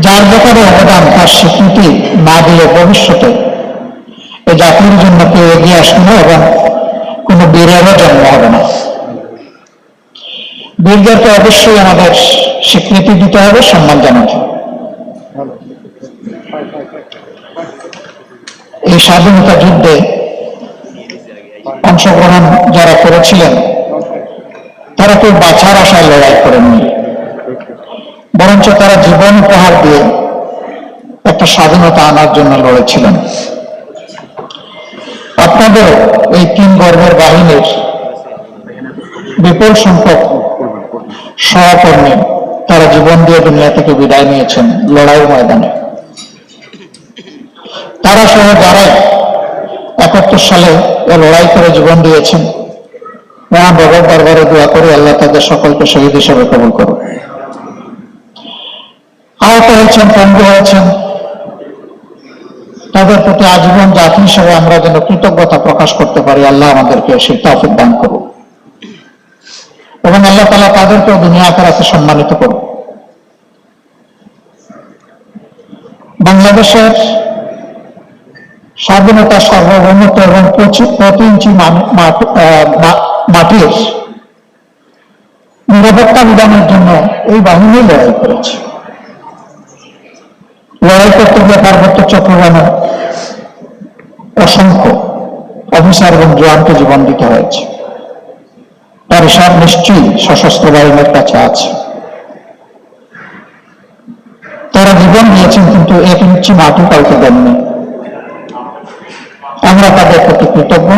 যার ব্যাপারে অবদান তার স্বীকৃতি না দিলে ভবিষ্যতে এই জাতির জন্য কেউ এগিয়ে আসবে না এবং কোনো বীরেরও জন্ম হবে না। বীরদেরকে অবশ্যই আমাদের স্বীকৃতি দিতে হবে, সম্মান জানাতে। এই স্বাধীনতা যুদ্ধে অংশগ্রহণ যারা করেছিলেন তারা কেউ বাঁচার আশায় লড়াই করেননি, বরঞ্চ তারা জীবন উপহার দিয়ে একটা স্বাধীনতা আনার জন্য লড়েছিলেন। আপনাদের এই তিন গর্বের বাহিনীর বিপুল সংখ্যক সহকর্মী তারা জীবন দিয়ে দুনিয়া থেকে বিদায় নিয়েছেন লড়াইয়ের ময়দানে। তারা সহ যারাই 71 সালে লড়াই করে জীবন দিয়েছেন, মহান রবের দরবারে দোয়া করে আল্লাহ তাদের সকলকে শহীদ হিসেবে কবুল করুন। আহত হয়েছেন, পঙ্গু হয়েছেন, তাদের প্রতি আজীবন জাতি হিসেবে আমরা যেন কৃতজ্ঞতা প্রকাশ করতে পারি, আল্লাহ আমাদেরকে সেই তৌফিক দান করুন এবং আল্লাহ তাআলা তাদেরকেও দুনিয়া আখিরাতে সম্মানিত করুন। বাংলাদেশের স্বাধীনতা, সার্বভৌমত্ব এবং প্রতি ইঞ্চি মাটির নিরাপত্তা বিধানের জন্য এই বাহিনী লড়াই করেছে। লড়াই করতে গিয়ে পার্বত্য চট্টগ্রামে অসংখ্য অফিসার এবং জওয়ানকে জীবন দিতে হয়েছে। তার হিসাব নিশ্চয়ই সশস্ত্র বাহিনীর কাছে আছে। তারা জীবন দিয়েছেন, কিন্তু 1 ইঞ্চি মাটি কাউকে দেননি। আমরা তাদের প্রতি কৃতজ্ঞ,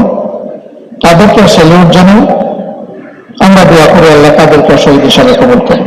তাদেরকে সেলিউট জানাই। আমরা দোয়া করে আল্লাহ তাদেরকে শহীদ হিসাবে কবুল করি।